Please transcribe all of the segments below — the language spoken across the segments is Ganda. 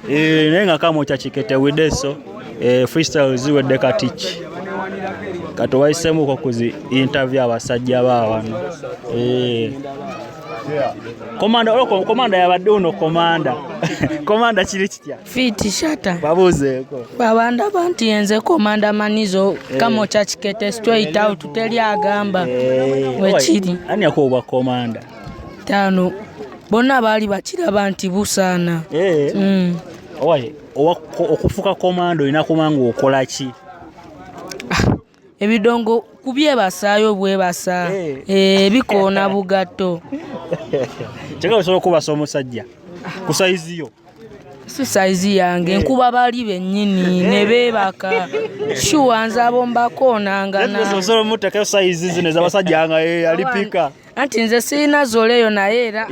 Nenga Kamwokya Kikette Wideso freestyle ziwedde katichi kati waisemu ko kuzi interview abasajja baawano komanda yabadde uno komanda kiri kitya fiti shata babuzeeko babanda banti yenze komanda manizo Kamwokya Kikette straight out teli agamba wekiri ani akobwa komanda tano bonna baali bakiraba nti busaana okufuka komando ina kumanga okola ki ebidongo kubyebasaayo bwebasa bikoona bugatto kyeka osobola okubasa omusajja ku saiziyo si saizi yange nkuba bali bennyini ne beebaka shuwa nze abo mbakoonangana osobola omuteekayo saizi zino ez'abasajja nga alipika anti nze sirina zoleyo naye era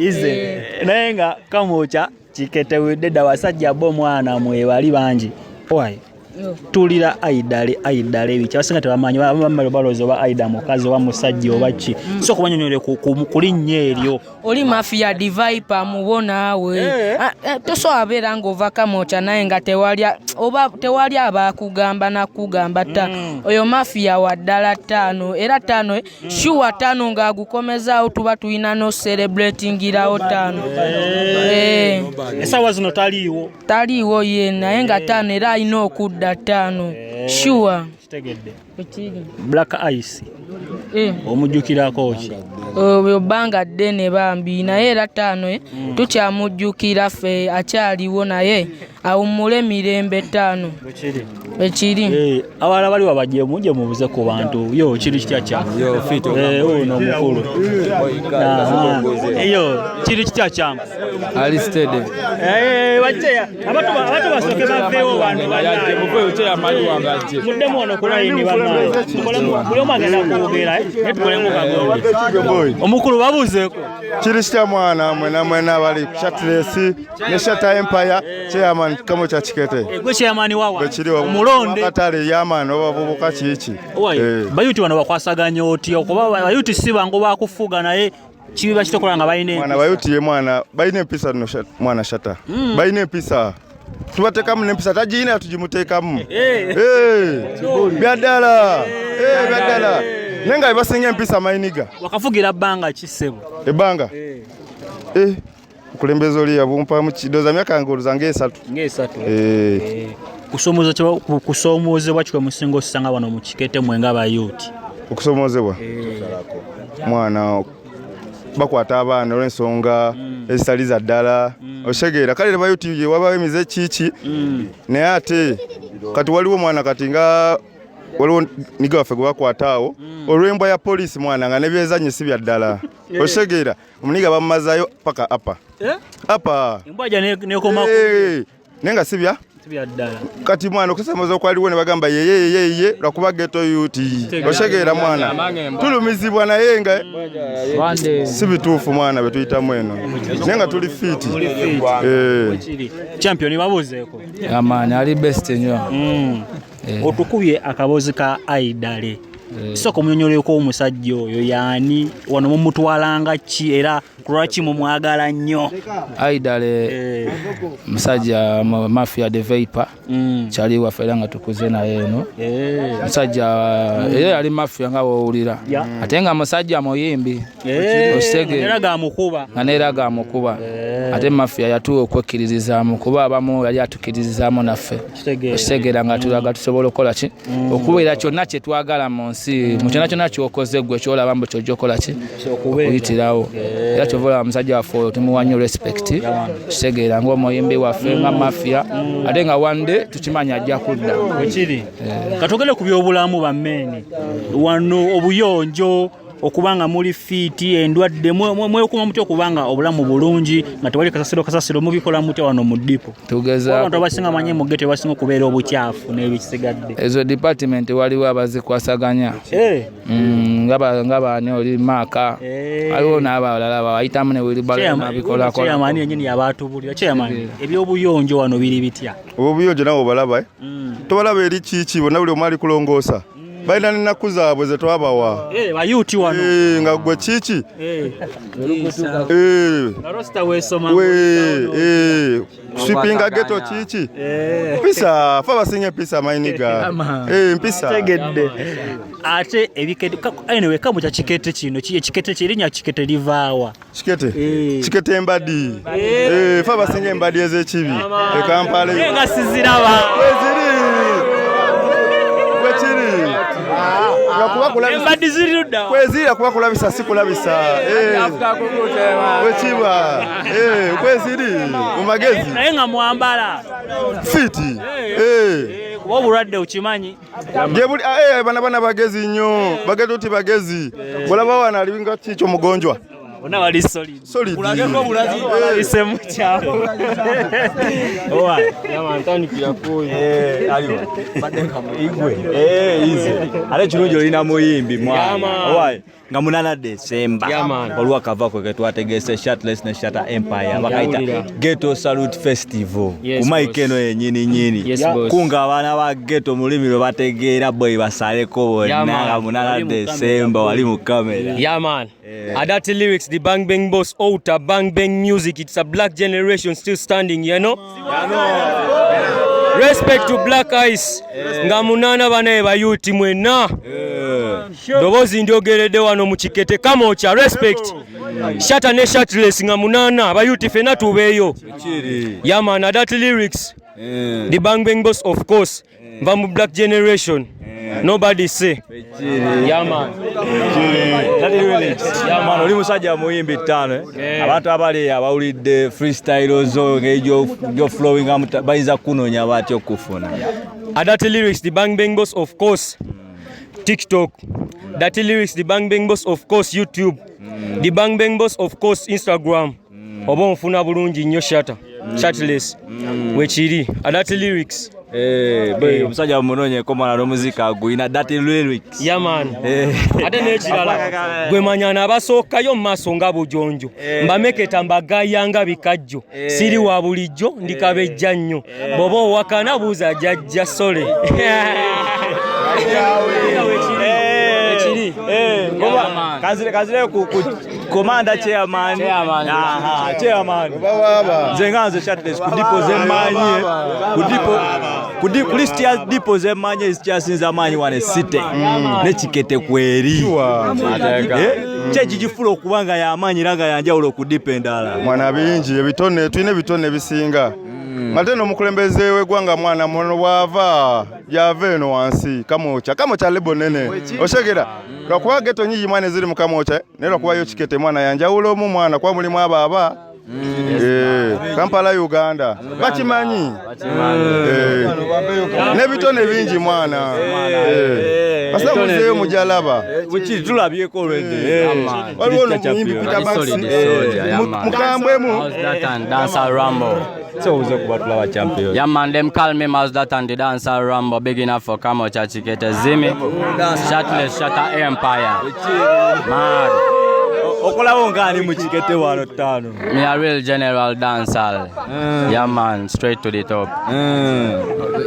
naye nga Kamwokya Kikette Dede abasajja bo mwana mwe bali bangi tulira aidale bicha basinga tebamanyi bamalo balozo ba aida mukazi wa musajja oba ki so kubanyonyole kulinnyo eryo oli mafia diviper mubona we toso abera ngova Kamwokya naye nga tewali abakugamba nakugamba ta oyo mafia waddala 5 era 5 shuwa 5 nga agukomezaawo tuba tulina no celebratingirawo 5 esawa zino taliiwo ye naye nga 5 era alina okudda 5 sure kitegedde black ice omujjukirako ki obyo banga ddene bambi naye era 5 tukyamujjukira ffe akyaliwo naye awummule mirembe 5 ekiri awala bali wabajje mujje mubuze ku bantu yo kiri kitya kya ono mukulu kiri kitya kya alistede wajja abatu basoke baveewo bantu bajje muve uche amali wangaje muddemu ono kulayini banaye buli omu agenda kwogera netukolemu kagonde omukulu babuzeeko kiri kitya mwana mwena bali shatlesi ne shata empire chairman Kamwokya Kikette gwe chairman wawa mulonde katale yamana obavubuka kiki bayuti wano bakwasaganya oti okuba bayuti si bango bakufuga naye kibi bakitokola nga bayine mwana bayuti ye mwana bayine empisa no mwana shata bayine empisa tubatekamu n'empisa tagiina tugimuteekamu byaddala byaddala nenga ebasinga empisa mayiniga wakafugira bbanga kisebo ebbanga kulembeza oli yabumpa mu kidoza myaka ngoluza ng'esatu kusoomozebwa kikwe musinga osanga wano mu Kikette mwenga abayuti okusoomozebwa mwana bakwata abaana olw'ensonga ezitali za ddala oshegeera kale bayuti wabawo emize kiki naye ate kati waliwo mwana kati nga waliwo niga waffe gwe bakwataawo olw'embwa ya poliisi mwana nga nebyezanyo si bya ddala oshegeera omuniga bamumazayo paka apa embwaja nekomako naye nga si bya ddala kati mwana okusomoza okwaliwo ne bagamba yeye lwakuba geto yuti oshegeera mwana tulumizibwa naye nga si bituufu mwana betuyitamu eno naye nga tuli fiti champion babuzeeko amaani ali best nnyo otukubye akabozi ka aidale soko munyonyoleko omusajja oyo yaani wano mumutwalanga ki era kulwaki mumwagala nnyo aidale musajja mafia de vapor kyali waffe era nga tukuze naye eno musajja era ali mafia nga wowulira ate nga musajja muyimbi era gamukuba nga neera gamukuba ate mafia yatuwa okwekkiririzaamu kuba abamu yali atukkiririzaamu naffe okitegeera nga tulaga tusobola okukola ki okubeera kyonna kye twagala mu nsi mu kyonna kyonna kyokoze gwe kyolaba mbu kyojja okola ki okuyitirawo era kyovola musajja waffe oyo tumuwa nnyo respect kitegeera ng'omuyimbi waffe nga mafia ate nga wande tukimanya ajja kudda wekiri katogere ku byobulamu bammeni wano obuyonjo okubanga muli fiti endwadde mwekuma mutya okubanga obulamu bulungi nga tewali kasasiro mubikola mutya wano mu dipo tugeza abantu abasinga manye mu gete basinga okubeera obukyafu n'ebisigadde ezo department waliwo abazikwasaganya nga baani oli maaka aliwo n'abalala bayitamu ne wilibalabikolako chairman yennyini yabaatubulira chairman ebyobuyonjo wano biri bitya obuyonjo nawe obalaba tobalaba eri kiki bonna buli omu ali kulongoosa balina n'ennaku zaabwe ze twabawa bayuuti wano nga gwe kiki swipinga geto kiki mpisa fe abasinga empisa mainiga mpisa tegedde ate anyway Kamwokya Kikette kino Kikette kirinya Kikette livaawa Kikette embadi fe abasinga embadi ez'ekibi Kampala nga siziraba embadi zirirudda kwezira kuba kulabisa si kulabisa wekiba kweziri mu magezi naye nga mwambala fiti kuba obulwadde ukimanyi bana bagezi nnyo bagezi uti bagezi olaba wana alinga kikyo mugonjwa ona wali solid bulageko bulazi isemu kyao owa yamantani kiyakoyi aliwo badenga muigwe ize ale kirungi olina muyimbi mwana owa nga 8 December olwa kavako ke twategese Shirtless ne Shatter Empire bakaita Ghetto Salute Festival kumaikeno yenyini kunga abana ba ghetto mulimiro bategeera boy basaleko bonna nga 8 December wali mu kamera man. Adati lyrics, the bang bang boss, outer bang bang music. It's a black generation still standing, you know. Respect to Black Eyes. Ngamunana bane bayuti mwena. Dobozi ndiogerede wano mu Kikette Kamwokya respect. Shatter ne Shirtless ngamunana bayuti fena tubeyo. Man, Adati lyrics. The bang bang boss of course. Vamu black generation. Nobody say. Man. oli musajja muyimbi ttano abantu abali abawulidde freestyle zo ngejo flowing bayinza kunonya batyo kufuna Adati lyrics the bang bang boss of course TikTok, Adati lyrics the bang bang boss of course YouTube, the bang bang boss of course Instagram. Oba mfuna bulungi nnyo Shirtless wekiri Adati lyrics musajja munonye komana n'omuzika aguyina Adati lyrics man. Ate n'ekirala gwe manyana abasookayo mu maaso nga bujonjo mbameketa mbagayanga bikajjo siri wa bulijjo ndikabejja nnyo bw'oba owakana buuza jjajja sole kazire ku komanda chairman zenganze Shirtless kudipoze manye ku list ya dipoze manye ischasinza manye wane site ne Kikette kweri cheji jifulo kubanga ya manye raga yanjawulo kudipendala mwana bingi ebitone twine bitone bisinga mateno mukulembeze wegwanga mwana mono bwava yave no wansi Kamwokya lebo nene oshegera lwakuba geto nyingi mwana ziri mu Kamwokya ne lwakuba yo Kikette mwana yanjawulo mu mwana kwa mulimu ababa Kampala Uganda bakimanyi ne bitone bingi mwana asa muzeyo mujalaba wiki tulabyeko olwedde waliwo n'omuyimbi kutabasi mukambwemu dancer Rambo. So uze kubatula wa champion. Man, them call me Mazdat and the dancer Rambo. Big enough for Kamwokya Kikette Zimi. Shirtless Shatter Empire. Mad. Okolawo ngani mu Kikette wano ttano. Me a real general dancer. Man, straight to the top.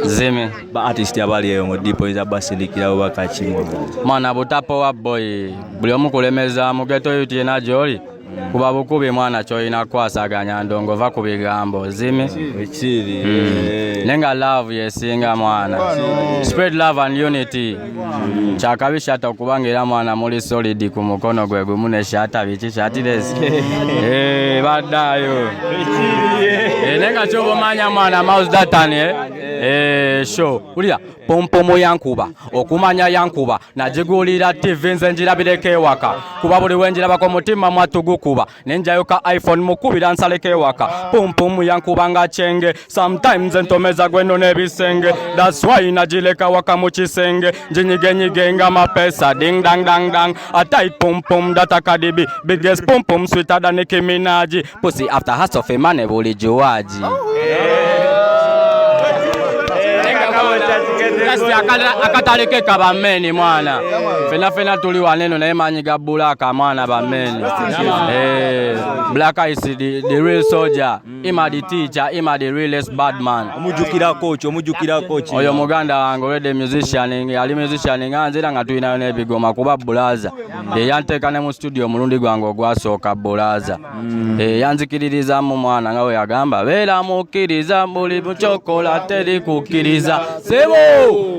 Zimi. Ba artist abali eyo mu dipo iza basilikira obakachimwa. Man, abutapo wa boy. Buli omu kulemeza mu ghetto yuti na joli. Kuba bukubi mwana choina kwasaganya ndongo va kubigambo Zimi wekiri nenga love yesinga mwana spread love and unity chakabi Shatter kubangira mwana muri solid ku mukono gwe mune Shatter bichi Shirtless badayo nenga chobo manya mwana mouse datane show ulira pompomo yankuba okumanya yankuba najigulira TV nze njirabireke waka kuba buli wenjira bako mutima mwatugukuba nenjayo ka iPhone mukubira nsaleke waka pompomo yankuba nga chenge sometimes ntomeza gweno nebisenge that's why najileka waka mu kisenge njinyigenyige nga mapesa ding dang dang dang a tight pompom data kadibi biggest pompom sweeter than Nicki Minaj pussy after hustle of a man buli juaji just akataleke kabameni mwana fena tuli waneno naye manyiga bulaka mwana bameni Black is the real soldier ima the teacher ima the realest bad man omujukira coach oyo muganda wange we the musician ali musician nganzira nga tuyinayo n'ebigoma kuba bulaza yanteka ne mu studio mulundi gwange ogwasooka bulaza yanzikiririza mu mwana nga we yagamba beera mukkiriza buli muchokola teri kukkiriza sebo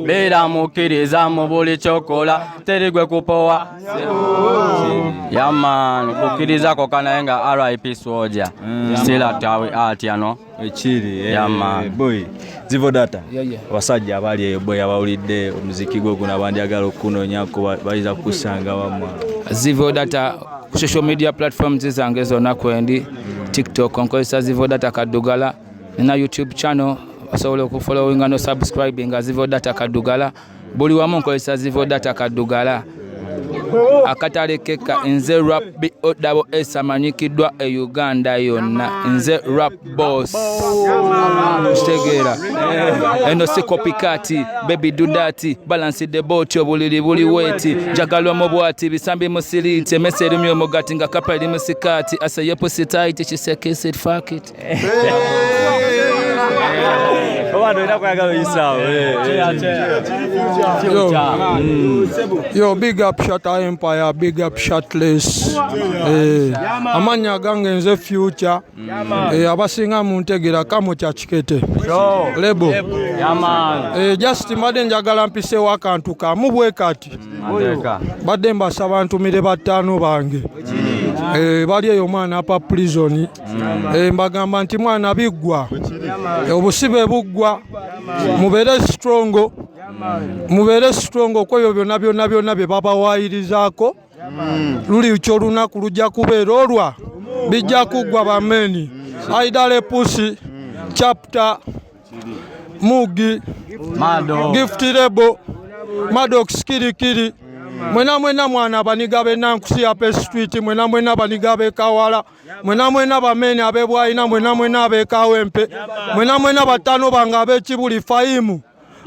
beera mukkiriza mu buli chokola teri gwe kupowa yaman kukkiriza kokanaye nga RIP Soldier still at yano ekiri yaman boy zivo data basajja abali eyo boy abawulidde omuziki gwo guna bandiyagala okunoonyako bayiza kusanga wamwa Zivo data ku social media platforms zange zonna kwendi TikTok nkozesa Zivo data Kadugala na YouTube channel osobola okufollowinga no subscribing Zivo data Kadugala buli wamu nkozesa Zivo data Kadugala akatalekeka nze rap BOS amanyikiddwa e Uganda yonna nze rap boss Stegera eno si copycat baby do that balance the boat obuliri buli weti jagalwa mu bwati bisambi musiriti meseri myo mugati nga kapali musikati asaye pussy tight she say kiss it fuck it Yo, big up Shatta Empire, big up Shatless. Amanya gange nze future. Abasinga muntegera Kamwokya Kikette. Lebo. Just mbadde njagala mpise wakantu kamu bwe kati. Badde mbasaba ntumire batano bange. Bali eyo mwana apa prison. Mbagamba nti mwana biggwa. Obusibe buggwa. Mubere strongo kweyo byonna bye babawayirizaako luli kyo lunaku lujja kubeera olwa bijja kuggwa bameni aidale pusi chapter mugi gift lebo maddox kirikiri mwena mwana baniga benankusi ape street mwena baniga bekawala mwena bameni abebwayina mwena abekawempe mwena batano bange abekibuli fayimu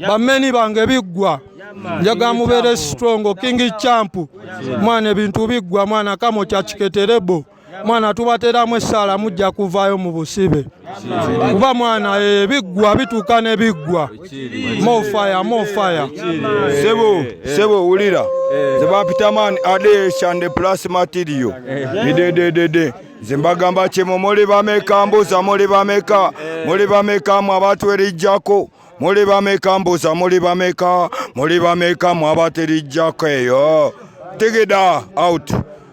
bameni bange biggwa njaga mubere strong king champ mwana ebintu biggwa mwana Kamwokya Kikette lebo mwana tubateramu essala mujja kuvaayo mu busibe kuba mwana biggwa bituuka ne biggwa more fire sebo ulira zebampitaman ade shande plus material Dede zimbagamba chemo muli bameka mbuza muli bameka mwabatwerijjako muli bameka mbuza muli bameka mwabaterijjako eyo tigida out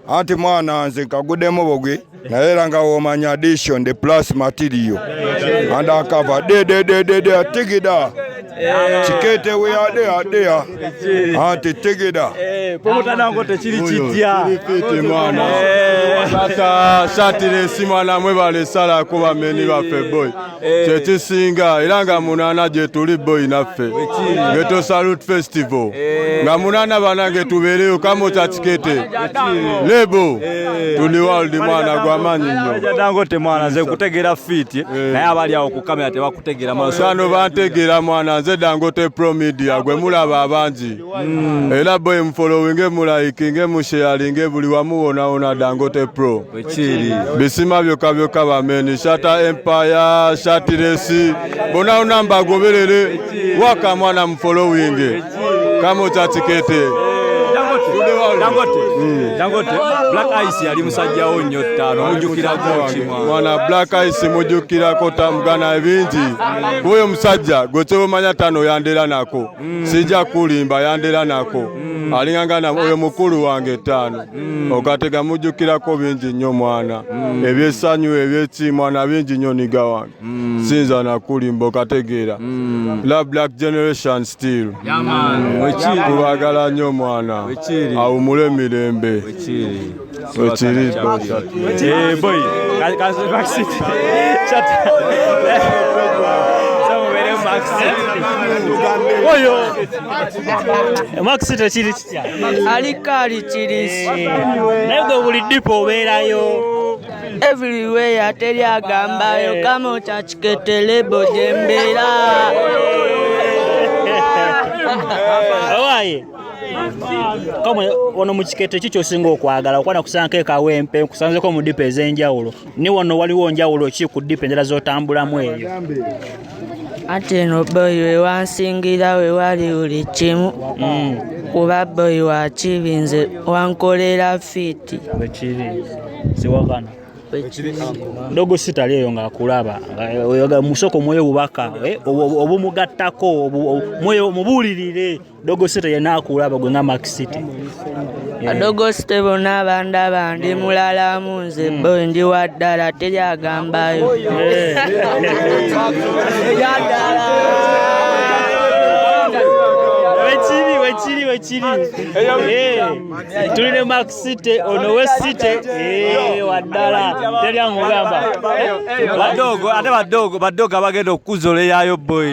anti mwana nze kagudemu bogwe naye nga womanya addition the plus material undercover Dede tigida Kikette we ade anti tigida pomutana ngo tekiri kitya mwana tata shatire simwana mwe bale sala kuba meni bafe boy kyekisinga era nga munana gye tuli boy naffe Ghetto Salute Festival nga munana banange tubeereyo Kamwokya Kikette lebo tuli world mwana gwamanyi nnyo Dangote mwana nze kutegera fit naye abali awo ku kamera tebakutegera masano bantegera mwana nze Dangote Pro Media gwe mulaba abangi era boy mfollowinge mulaikinge musharinge buli wamuwona Dangote Pro bisima byokka bameni Shatta Empire Shatless bona namba goberere waka mwana mfollowinge Kamwokya Kikette Dangote Black Ice ali musajjawo nnyo ttaano mujjukirako mwana Black Ice mujjukirako tamugana ebingi oyo musajja gwekyeomanya ttaano yandera nako sijja kulimba yandera nako alingangana oyo mukulu wange ttaano okatega mujjukirako bingi nnyo mwana ebyessanyu ebyeki mwana bingi nnyo niga wange sinza nakulimba okategeera la black generation still kubagala nnyo mwana awumule emirembe wekiri boy oyo Max tekiri kitya alikali kirisi naye gwe buli dipo obeerayo everywhere teri agambayo Kamwokya Kikette lebo gyembeera Owaye. Kama ono mu Kikette kicho singa okwagala okwana kusanka kawempe kusanze ko mu dipe ezenjawulo ni wono waliwo njawulo ki ku dipe endala zotambulamu eyo ate no boy we wansingira we wali uli kimu kuba boy wa kibinze wankolera fiti bechiri siwakana Dogo sita leo nga kulaba oyoga musoko moyo bubaka obumugattako moyo mubulirire dogo sita yena kulaba gwe nga Max City Dogo sita bona banda bandi mulala munze boy ndi waddala telyagambayo wechiri tulile Max City ono West City wadala telya ngogamba badogo abagenda okuzole yayo boy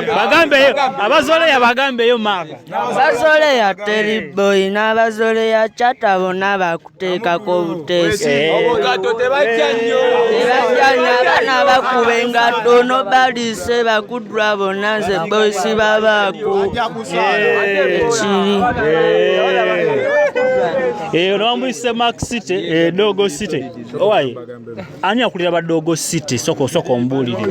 bagambe abazole ya bagambe yo maka bazole ya teri boy na bazole ya chata bona bakuteeka ko butese obugato tebajja nnyo bana bakubenga tono balise bakudwa bona ze boy sibabaku Nomwise Max City Dogo City owaye ani akulira ba Dogo City soko mbulire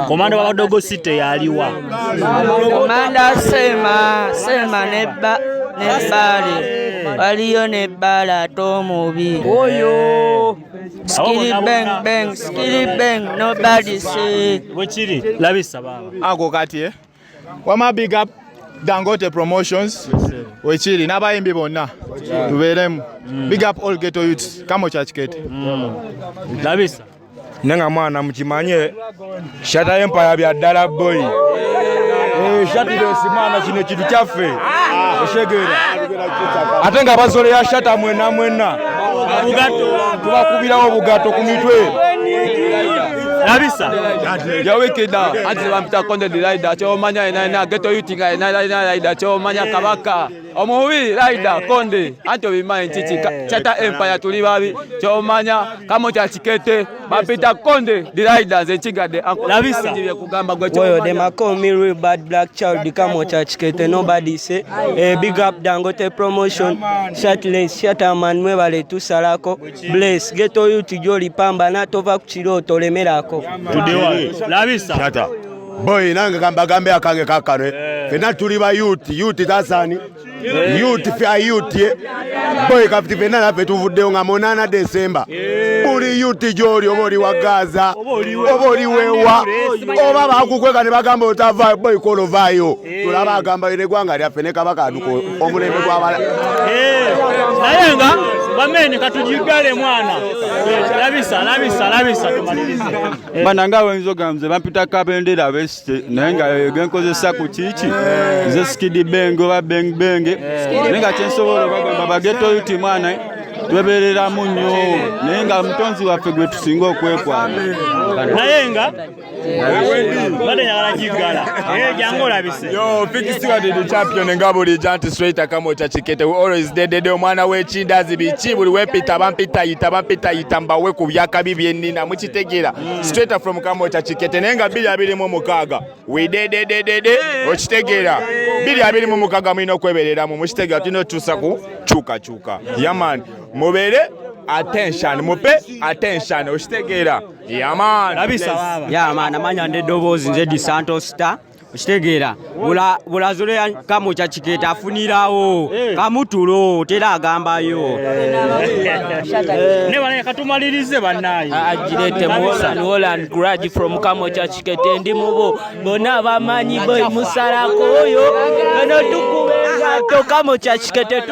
komanda wa Dogo City yaliwa komanda sema nebali waliyo nebala tomubi oyo skili bang nobody say wechiri labisa baba ako kati wama big up Dangote Promotions wechiri nabayimbi bonna tuberemu big up all ghetto youths Kamwokya Kikette labisa nenga mwana mukimanye Shatta Empire bya ddala boy Shatta simana kino kitu kyaffe oshegera ate nga bazole ya Shatta mwena bugato tubakubirawo bugato ku mitwe labisa ya wikida ati bampita konde di rider cho manya ina ghetto youth ina rider cho manya kabaka omubi rider konde anto bimanyi chichi Shatta Empire tuli babi cho manya Kamwokya Kikette bampita konde di riders echigade labisa kugamba gwecho boyo them call me real bad black child the Kamwokya Kikette nobody say big up Dangote Promotion Shatta man mwebale tusalako bless ghetto youth joli pamba na tova kuchiro tolemerako tudewa labisa Shatta boy nanga gambagambe akange kakare fena tuli ba youth tasani youth fa youth boy kapiti fena na petuvudde nga monana December buli youth joli oboli wa Gaza oboli wewa oba bakukweka ne bagamba otava boy kolovayo tulaba agamba ire gwanga lya fene kabaka aduko omulembe gwabala nayenga bamene katujigale mwana labisa tumalirize bana nga wenzogamze bampita kabendera beste nenga genkozesa ku chichi ze skidi bengo ba benge nenga chensobolo bagamba bageto yuti mwana tweberera munyo nenga mtonzi waffe gwe tusinga okwekwana nayenga bade nyala jigala jango labise yo fitisi wa the champion ngabuli janti straight Kamwokya Kikette we always Dede omwana w'echindazi bichi buli wepita bampita yitamba we ku byakabi byennina mukitegera straight from Kamwokya Kikette nenga 226 we Dede okitegera 226 mwino okweberera mu mukitegera tino tusaku chuka yaman mubere attention mupe attention okitegera yaman labisa baba yaman amanya ndedobozi nze di Santos Star okitegera bulazole ya Kamwokya Kikette afunirawo kamutulo tera agambayo ne bana katumalirize bannayi ajirete Holland grudge from Kamwokya Kikette ndi mubo bona bamanyi boy musalako oyo eno tukubenga to Kamwokya Kikette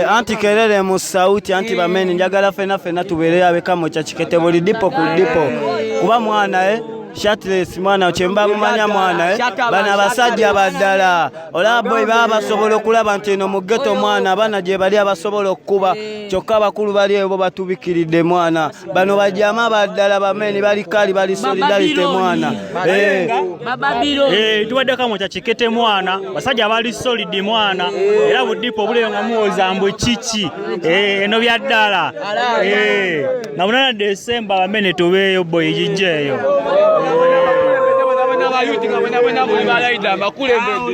anti kelele mu sauti anti bameni njagala fena tubereye abe Kamwokya Kikette buli dipo ku dipo kuba mwana Shatless mwana chemba mumanya mwana bana basajja baddala olaba boy baba basobola okulaba nti eno mu ghetto mwana bana gye bali abasobola okuba kyokka bakulu bali ebo batubikiridde mwana bano bajama baddala bameni bali kali bali solidarity mwana bababiro tuwadde Kamwokya Kikette mwana basajja bali solid mwana era budipo buleyo nga muwoza mbwe chichi eno byaddala na munana December bamene tubeeyo boy jijjeyo abayuti nga bwenabwena buli balaida mbakulembedde